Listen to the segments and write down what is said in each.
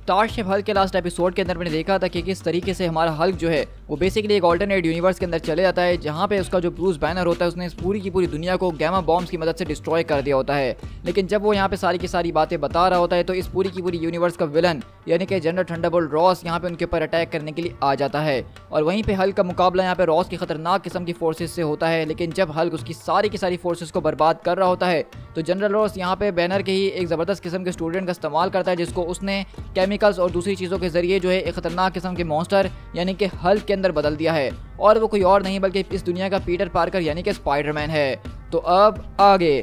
Starship Hulk के last episode के अंदर मैंने देखा था कि किस तरीके से हमारा हल्क जो है वो बेसिकली एक ऑल्टरनेट यूनिवर्स के अंदर चले जाता है, जहाँ पे उसका जो ब्रूस बैनर होता है उसने इस पूरी की पूरी दुनिया को गैमा बॉम्ब्स की मदद से डिस्ट्रॉय कर दिया होता है। लेकिन जब वो यहाँ पे सारी की सारी बातें बता रहा होता है तो इस पूरी की पूरी यूनिवर्स का विलन यानी कि जनरल थंडरबोल्ट रॉस यहाँ पे उनके ऊपर अटैक करने के लिए आ जाता है। और वहीं पे हल्क का मुकाबला यहाँ पे रॉस की खतरनाक किस्म की फोर्सेस से होता है। लेकिन जब हल्क उसकी सारी की सारी फोर्सेस को बर्बाद कर रहा होता है तो जनरल रॉस यहाँ पे बैनर के ही एक ज़बरदस्त किस्म के स्टूडेंट का इस्तेमाल करता है, जिसको उसने केमिकल्स और दूसरी चीज़ों के जरिए जो है एक खतरनाक किस्म के मॉन्स्टर यानी कि हल्क के अंदर बदल दिया है। और वो कोई और नहीं बल्कि इस दुनिया का पीटर पार्कर यानी कि स्पाइडरमैन है। तो अब आगे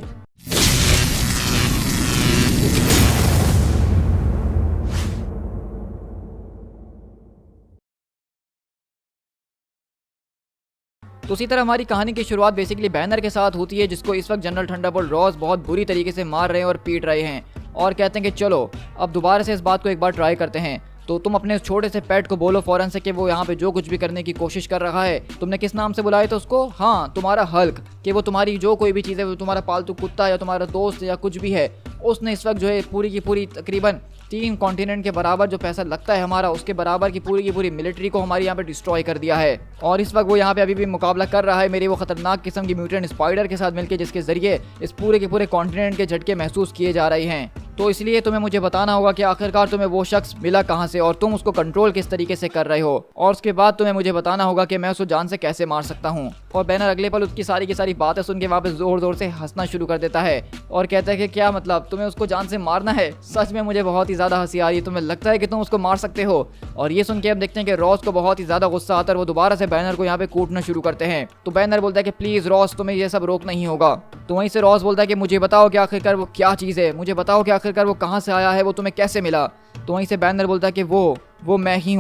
तो उसी तरह हमारी कहानी की शुरुआत बेसिकली बैनर के साथ होती है, जिसको इस वक्त जनरल थंडरबोल्ट रॉस बहुत बुरी तरीके से मार रहे हैं और पीट रहे हैं और कहते हैं कि चलो अब दोबारा से इस बात को एक बार ट्राई करते हैं। तो तुम अपने छोटे से पेट को बोलो फौरन से कि वो यहाँ पे जो कुछ भी करने की कोशिश कर रहा है। तुमने किस नाम से बुलाया था उसको? हाँ, तुम्हारा हल्क। कि वो तुम्हारी जो कोई भी चीज़ है, वो तुम्हारा पालतू कुत्ता या तुम्हारा दोस्त या कुछ भी है, उसने इस वक्त जो है पूरी की पूरी तकरीबन 3 कॉन्टिनेंट के बराबर जो पैसा लगता है हमारा, उसके बराबर की पूरी मिलिट्री को हमारे यहाँ पे डिस्ट्रॉय कर दिया है। और इस वक्त वो यहाँ पे अभी भी मुकाबला कर रहा है मेरी वो खतरनाक किस्म की म्यूटेंट स्पाइडर के साथ मिलकर, जिसके जरिए इस पूरे के पूरे कॉन्टिनेंट के झटके महसूस किए जा रहे हैं। तो इसलिए तुम्हें मुझे बताना होगा कि आखिरकार तुम्हें वो शख्स मिला कहाँ से और तुम उसको कंट्रोल किस तरीके से कर रहे हो, और उसके बाद तुम्हें मुझे बताना होगा कि मैं उसको जान से कैसे मार सकता हूँ। और बैनर अगले पल उसकी सारी की सारी बातें सुन के वापस जोर जोर से हंसना शुरू कर देता है और कहता है कि क्या मतलब, तुम्हें उसको जान से मारना है? सच में मुझे बहुत ही ज्यादा हंसी आ रही है, तुम्हें लगता है कि तुम उसको मार सकते हो? और ये सुन के हम देखते हैं कि रॉस को बहुत ही ज्यादा गुस्सा आता है और वो दोबारा से बैनर को यहाँ पे कूटना शुरू करते हैं। तो बैनर बोलता है कि प्लीज रॉस, तुम्हें ये सब रोकना ही होगा। तो वहीं से रॉस बोलता है कि मुझे बताओ कि आखिरकार वो क्या चीज़ है, मुझे बताओ कि आखिरकार वो कहाँ से आया है, वो तुम्हें कैसे मिला? तो वहीं से बैनर बोलता है कि वो मैं ही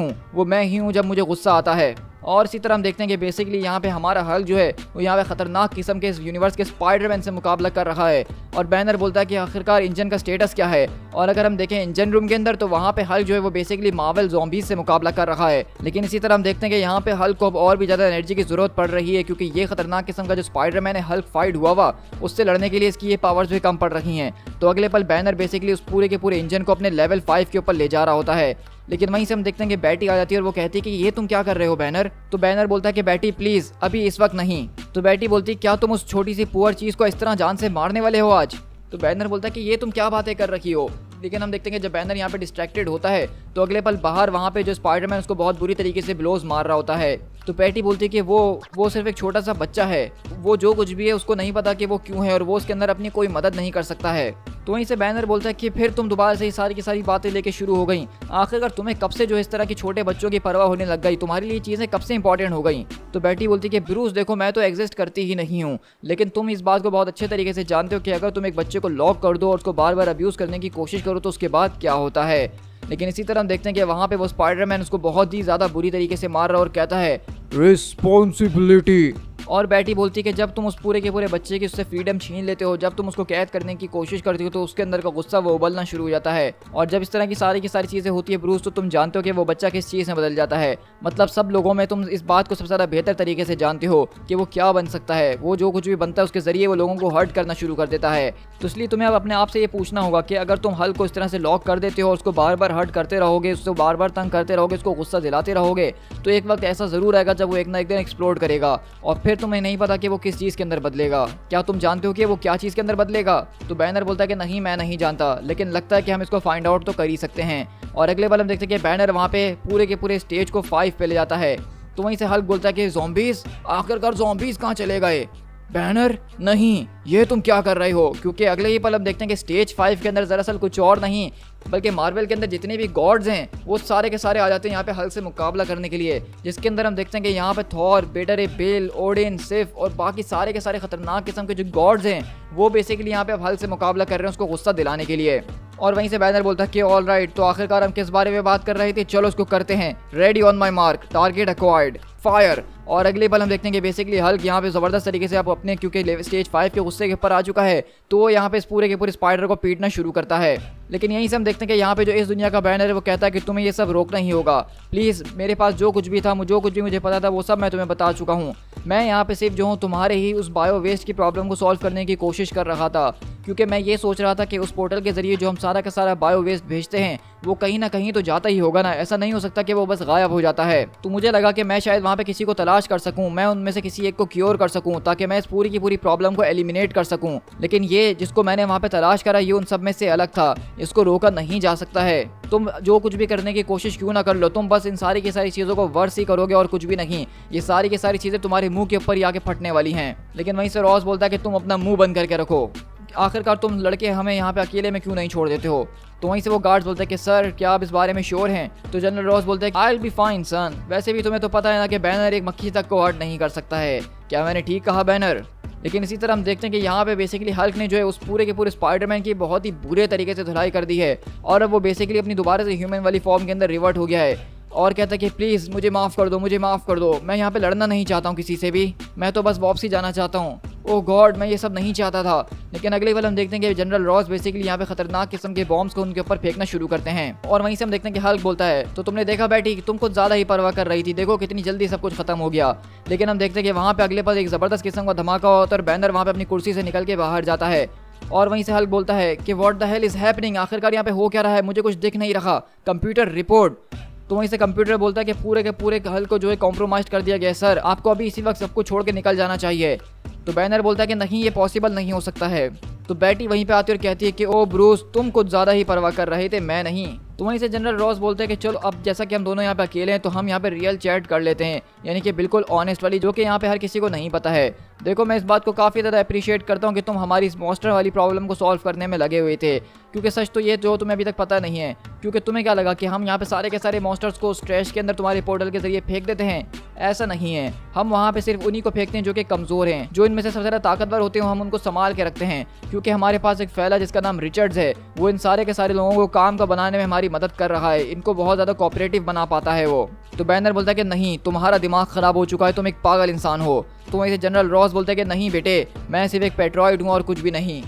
हूँ जब मुझे गुस्सा आता है। और इसी तरह हम देखते हैं कि बेसिकली यहाँ पे हमारा हल्क जो है वो यहाँ पे खतरनाक किस्म के इस यूनिवर्स के स्पाइडरमैन से मुकाबला कर रहा है। और बैनर बोलता है कि आखिरकार इंजन का स्टेटस क्या है। और अगर हम देखें इंजन रूम के अंदर तो वहाँ पे हल्क जो है वो बेसिकली मार्वल ज़ॉम्बीज़ से मुकाबला कर रहा है। लेकिन इसी तरह हम देखते हैं कि यहाँ पे हल्क को अब और भी ज़्यादा एनर्जी की ज़रूरत पड़ रही है, क्योंकि ये खतरनाक किस्म का जो स्पाइडरमैन है हल्क फाइट हुआ उससे लड़ने के लिए इसकी ये पावर्स भी कम पड़ रही हैं। तो अगले पल बैनर बेसिकली उस पूरे के पूरे इंजन को अपने लेवल 5 के ऊपर ले जा रहा होता है। लेकिन वहीं से हम देखते हैं कि बैटी आ जाती है और वो कहती है कि ये तुम क्या कर रहे हो बैनर? तो बैनर बोलता है कि बैटी प्लीज अभी इस वक्त नहीं। तो बैटी बोलती है क्या तुम उस छोटी सी पुअर चीज को इस तरह जान से मारने वाले हो आज? तो बैनर बोलता है कि ये तुम क्या बातें कर रखी हो। लेकिन हम देखते हैं कि जब बैनर यहाँ पे डिस्ट्रैक्टेड होता है तो अगले पल बाहर वहाँ पे जो स्पाइडरमैन उसको बहुत बुरी तरीके से ब्लोज मार रहा होता है। तो पैटी बोलती है कि वो सिर्फ एक छोटा सा बच्चा है, वो जो कुछ भी है उसको नहीं पता कि वो क्यों है और वो उसके अंदर अपनी कोई मदद नहीं कर सकता है। तो वहीं से बैनर बोलता है कि फिर तुम दोबारा से सारी की सारी बातें लेके शुरू हो गई। आखिरकार तुम्हें कब से जो इस तरह की छोटे बच्चों की परवाह होने लग गई? तुम्हारे लिए चीज़ें कब से इंपॉर्टेंट हो गई? तो बैटी बोलती है कि ब्रूस देखो, मैं तो एग्जिस्ट करती ही नहीं हूँ, लेकिन तुम इस बात को बहुत अच्छे तरीके से जानते हो कि अगर तुम एक बच्चे को लॉक कर दो और उसको बार बार अब्यूज़ करने की कोशिश करो तो उसके बाद क्या होता है। लेकिन इसी तरह हम देखते हैं कि वहाँ पे वो स्पाइडरमैन उसको बहुत ही ज़्यादा बुरी तरीके से मार रहा है और कहता है रिस्पॉन्सिबिलिटी। और बैटी बोलती है कि जब तुम उस पूरे के पूरे बच्चे की उससे फ्रीडम छीन लेते हो, जब तुम उसको कैद करने की कोशिश करती हो तो उसके अंदर का गुस्सा वो उबलना शुरू हो जाता है। और जब इस तरह की सारी चीज़ें होती है ब्रूस, तो तुम जानते हो कि वो बच्चा किस चीज़ में बदल जाता है। मतलब सब लोगों में तुम इस बात को सबसे ज़्यादा बेहतर तरीके से जानते हो कि वो क्या बन सकता है। वो जो कुछ भी बनता है उसके जरिए वो लोगों को हर्ट करना शुरू कर देता है। तो इसलिए तुम्हें अब अपने आप से ये पूछना होगा कि अगर तुम हल्क को इस तरह से लॉक कर देते हो और उसको बार बार हर्ट करते रहोगे, उसको बार बार तंग करते रहोगे, उसको गुस्सा दिलाते रहोगे, तो एक वक्त ऐसा ज़रूर आएगा जब वो एक ना एक दिन एक्सप्लोड करेगा और फिर तुम्हें नहीं पता कि वो किस चीज़ के अंदर बदलेगा। क्या तुम जानते हो कि वो क्या चीज़ के अंदर बदलेगा? तो बैनर बोलता है कि नहीं, मैं नहीं जानता, लेकिन लगता है कि हम इसको फाइंड आउट तो कर ही सकते हैं। और अगले बार हम देखते हैं कि बैनर वहाँ पे पूरे के पूरे स्टेज को 5 पे ले जाता है। तो वहीं से हल्क बोलता है कि ज़ॉम्बीज़, आखिरकार ज़ॉम्बीज़ कहाँ चले गए? बैनर नहीं, ये तुम क्या कर रहे हो? क्योंकि अगले ही पल हम देखते हैं कि स्टेज 5 के अंदर दरअसल कुछ और नहीं बल्कि मार्वल के अंदर जितने भी गॉड्स हैं वो सारे के सारे आ जाते हैं यहाँ पे हल्क से मुकाबला करने के लिए, जिसके अंदर हम देखते हैं कि यहाँ पे थॉर, बेटर बेल, ओडिन, सिफ और बाकी सारे के सारे खतरनाक किस्म के जो गॉड्स हैं वो बेसिकली यहाँ पे अब हल्क से मुकाबला कर रहे हैं उसको गुस्सा दिलाने के लिए। और वहीं से बैनर बोलता है कि ऑल राइट, तो आखिरकार हम किस बारे में बात कर रहे थे, चलो उसको करते हैं। Ready on my mark, target acquired, fire. और अगले पल हम देखते हैं कि बेसिकली हल्क यहाँ पे ज़बरदस्त तरीके से आप अपने क्योंकि स्टेज 5 के गुस्से के ऊपर आ चुका है तो वो यहाँ पे इस पूरे के पूरे स्पाइडर को पीटना शुरू करता है। लेकिन यहीं से हम देखते हैं कि यहाँ पे जो इस दुनिया का बैनर है वो कहता है कि तुम्हें ये सब रोकना ही होगा। प्लीज़, मेरे पास जो कुछ भी था, जो कुछ भी मुझे पता था वो सब मैं तुम्हें बता चुका हूँ। मैं यहाँ पे सिर्फ जो हूँ तुम्हारे ही उस बायो वेस्ट की प्रॉब्लम को सॉल्व करने की कोशिश कर रहा था, क्योंकि मैं ये सोच रहा था कि उस पोर्टल के ज़रिए जो हम सारा का सारा बायो वेस्ट भेजते हैं वो कहीं ना कहीं तो जाता ही होगा ना। ऐसा नहीं हो सकता कि वो बस गायब हो जाता है। तो मुझे लगा कि मैं शायद वहाँ पे किसी को तलाश कर सकूँ, मैं उनमें से किसी एक को क्योर कर सकूँ ताकि मैं इस पूरी की पूरी प्रॉब्लम को एलिमिनेट कर सकूँ। लेकिन ये जिसको मैंने वहाँ पे तलाश करा ये उन सब में से अलग था। इसको रोका नहीं जा सकता है। तुम जो कुछ भी करने की कोशिश क्यों ना कर लो, तुम बस इन सारी की सारी चीज़ों को वर्स ही करोगे और कुछ भी नहीं। ये सारी की सारी चीज़ें तुम्हारे मुंह के ऊपर ही आके फटने वाली हैं। लेकिन वहीं से रॉस बोलता है कि तुम अपना मुंह बंद करके रखो, आखिरकार तुम लड़के हमें यहाँ पे अकेले में क्यों नहीं छोड़ देते हो। तो वहीं से वो गार्ड्स बोलते हैं कि सर क्या आप इस बारे में श्योर हैं। तो जनरल रॉस बोलते हैं आई विल बी फाइन सन, वैसे भी तुम्हें तो पता है ना कि बैनर एक मक्खी तक को हर्ट नहीं कर सकता है। क्या मैंने ठीक कहा बैनर? लेकिन इसी तरह हम देखते हैं कि यहाँ पे बेसिकली हल्क ने जो है उस पूरे के पूरे स्पाइडरमैन की बहुत ही बुरे तरीके से धुलाई कर दी है और अब वो बेसिकली अपनी दोबारा से ह्यूमन वाली फॉर्म के अंदर रिवर्ट हो गया है और कहता है कि प्लीज़ मुझे माफ़ कर दो, मुझे माफ़ कर दो, मैं यहाँ पे लड़ना नहीं चाहता हूँ किसी से भी, मैं तो बस वापसी जाना चाहता हूँ। ओह गॉड, मैं ये सब नहीं चाहता था। लेकिन अगले पल हम देखते हैं कि जनरल रॉस बेसिकली यहाँ पे खतरनाक किस्म के बॉम्ब्स को उनके ऊपर फेंकना शुरू करते हैं और वहीं से हम देखते हैं कि हल्क बोलता है तो तुमने देखा बैटी, तुम कुछ ज़्यादा ही परवाह कर रही थी, देखो कितनी जल्दी सब कुछ खत्म हो गया। लेकिन हम देखते हैं कि वहाँ पे अगले पल एक ज़बरदस्त किस्म का धमाका होता है और बैनर वहाँ पे अपनी कुर्सी से निकल के बाहर जाता है और वहीं से हल्क बोलता है कि what the hell is happening, आखिरकार यहाँ पे हो क्या रहा है, मुझे कुछ दिख नहीं रहा, कंप्यूटर रिपोर्ट। तो वहीं से कंप्यूटर बोलता है कि पूरे के पूरे हल्क को जो है कॉम्प्रोमाइज़ कर दिया गया है सर, आपको अभी इसी वक्त सबको छोड़ के निकल जाना चाहिए। तो बैनर बोलता है कि नहीं, ये पॉसिबल नहीं हो सकता है। तो बैटी वहीं पे आती है और कहती है कि ओ ब्रूस, तुम कुछ ज़्यादा ही परवाह कर रहे थे, मैं नहीं। तो वहीं से जनरल रॉस बोलते हैं कि चलो अब जैसा कि हम दोनों यहाँ पे अकेले हैं तो हम यहाँ पे रियल चैट कर लेते हैं, यानी कि बिल्कुल ऑनेस्ट वाली, जो कि यहाँ पे हर किसी को नहीं पता है। देखो मैं इस बात को काफ़ी ज़्यादा अप्रिशिएट करता हूँ कि तुम हमारी इस मॉन्स्टर वाली प्रॉब्लम को सॉल्व करने में लगे हुए थे, क्योंकि सच तो ये जो तुम्हें अभी तक पता नहीं है। क्योंकि तुम्हें क्या लगा कि हम यहाँ पे सारे के सारे मॉन्स्टर्स को ट्रैश के अंदर तुम्हारे पोर्टल के जरिए फेंक देते हैं? ऐसा नहीं है, हम वहाँ पे सिर्फ उन्हीं को फेंकते हैं जो कि कमज़ोर हैं, जो इनमें से सबसे ज़्यादा ताकतवर होते हैं, हम उनको संभाल के रखते हैं। क्योंकि हमारे पास एक फैला जिसका नाम रिचर्ड्स है, वो इन सारे के सारे लोगों को काम का बनाने में हमारी मदद कर रहा है, इनको बहुत ज़्यादा कोऑपरेटिव बना पाता है वो। तो बैनर बोलता है कि नहीं, तुम्हारा दिमाग ख़राब हो चुका है, तुम एक पागल इंसान हो। तो वहीं से जनरल रॉस बोलता है कि नहीं बेटे, मैं सिर्फ एक पेट्रॉइड हूँ और कुछ भी नहीं।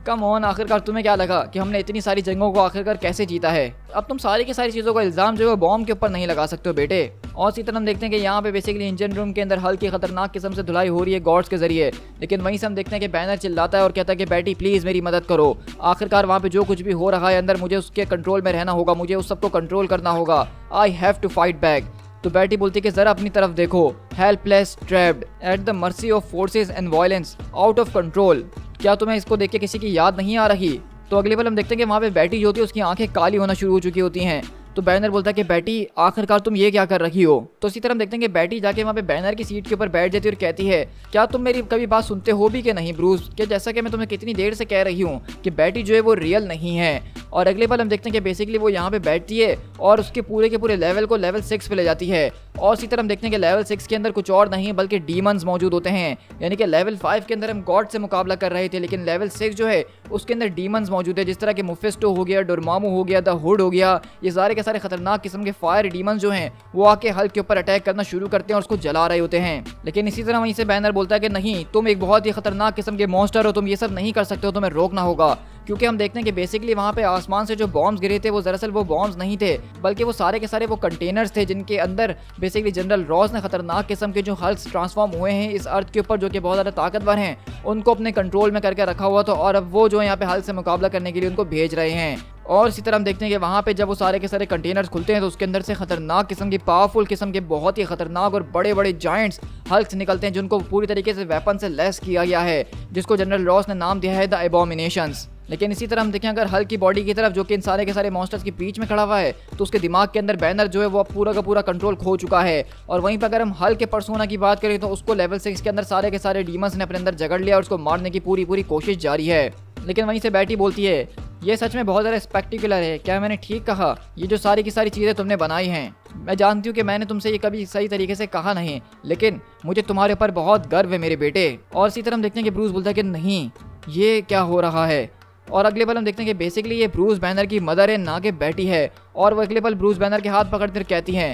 कम ऑन, आखिरकार तुम्हें क्या लगा कि हमने इतनी सारी जंगों को आखिरकार कैसे जीता है? अब तुम सारी की सारी चीज़ों का इल्ज़ाम जो है बॉम्ब के ऊपर नहीं लगा सकते हो बेटे। और इसी तरह हम देखते हैं कि यहाँ पे बेसिकली इंजन रूम के अंदर हल्की खतरनाक किस्म से धुलाई हो रही है गॉड्स के जरिए। लेकिन वहीं से हम देखते हैं कि बैनर चिल्लाता है और कहता है कि बेटी प्लीज़ मेरी मदद करो, आखिरकार वहाँ पे जो कुछ भी हो रहा है अंदर मुझे उसके कंट्रोल में रहना होगा, मुझे उस सबको कंट्रोल करना होगा, I have to fight back. तो बैटी बोलती है कि जरा अपनी तरफ देखो, helpless, trapped at the mercy of forces and violence, out of control. क्या तुम्हें इसको देख के किसी की याद नहीं आ रही? तो अगले पल हम देखते हैं कि वहाँ पे बैटी जो होती है उसकी आंखें काली होना शुरू हो चुकी होती हैं। तो बैनर बोलता है कि बैटी आखिरकार तुम ये क्या कर रही हो? तो इसी तरह हम देखते हैं कि बैटी जाके वहाँ पे बैनर की सीट के ऊपर बैठ जाती है और कहती है क्या तुम मेरी कभी बात सुनते हो भी कि नहीं ब्रूस, कि जैसा कि मैं तुम्हें कितनी देर से कह रही हूँ कि बैटी जो है वो रियल नहीं है। और अगले पल हम देखते हैं कि बेसिकली वो यहाँ पे बैठती है और उसके पूरे के पूरे लेवल को लेवल 6 पे ले जाती है। और इसी तरह हम देखते हैं कि लेवल 6 के अंदर कुछ और नहीं बल्कि डीमंस मौजूद होते हैं, यानी कि लेवल 5 के अंदर हम गॉड से मुकाबला कर रहे थे, लेकिन लेवल 6 जो है उसके अंदर डीमंस मौजूद है, जिस तरह के मुफिस्टो हो गया, डोरमामू हो गया, द हुड हो गया, ये सारे के सारे खतरनाक किस्म के फायर डीमंस जो हैं वो आके हल्क के ऊपर अटैक करना शुरू करते हैं और उसको जला रहे होते हैं। लेकिन इसी तरह वहीं से बैनर बोलता है कि नहीं, तुम एक बहुत ही खतरनाक किस्म के मॉन्स्टर हो, तुम ये सब नहीं कर सकते हो, तुम्हें रोकना होगा। क्योंकि हम देखते हैं कि बेसिकली वहाँ पे आसमान से जो बॉम्ब्स गिरे थे वो दरअसल वो बॉम्ब्स नहीं थे, बल्कि वो सारे के सारे वो कंटेनर्स थे जिनके अंदर बेसिकली जनरल रॉस ने खतरनाक किस्म के जो हल्क ट्रांसफॉर्म हुए हैं इस अर्थ के ऊपर, जो कि बहुत ज़्यादा ताकतवर हैं, उनको अपने कंट्रोल में करके रखा हुआ था और अब वो जो यहाँ पे हल्क से मुकाबला करने के लिए उनको भेज रहे हैं। और इसी तरह हम देखते हैं कि वहाँ पे जब वो सारे के सारे कंटेनर्स खुलते हैं तो उसके अंदर से खतरनाक किस्म की पावरफुल किस्म के बहुत ही खतरनाक और बड़े बड़े जायंट्स हल्क्स निकलते हैं, जिनको पूरी तरीके से वेपन से लेस किया गया है, जिसको जनरल रॉस ने नाम दिया है द एबोमिनेशंस। लेकिन इसी तरह हम देखें अगर हल्क की बॉडी की तरफ, जो कि इन सारे के सारे मॉन्स्टर्स के बीच में खड़ा हुआ है, तो उसके दिमाग के अंदर बैनर जो है वो पूरा का पूरा कंट्रोल खो चुका है। और वहीं पर अगर हम हल्क के पर्सोना की बात करें तो उसको लेवल 6 के अंदर सारे के सारे डीमंस ने अपने अंदर जकड़ लिया और उसको मारने की पूरी कोशिश जारी है। लेकिन वहीं से बैटी बोलती है ये सच में बहुत ज़्यादा स्पेक्टिकुलर है, क्या मैंने ठीक कहा? ये जो सारी की सारी चीज़ें तुमने बनाई हैं, मैं जानती हूँ कि मैंने तुमसे ये कभी सही तरीके से कहा नहीं, लेकिन मुझे तुम्हारे ऊपर बहुत गर्व है मेरे बेटे। और इसी तरह हम देखते हैं कि ब्रूस बोलता है कि नहीं, ये क्या हो रहा है? और अगले पल हम देखते हैं कि बेसिकली ये ब्रूस बैनर की मदर है, ना कि बैटी है। और वो अगले पल ब्रूस बैनर के हाथ पकड़कर कहती हैं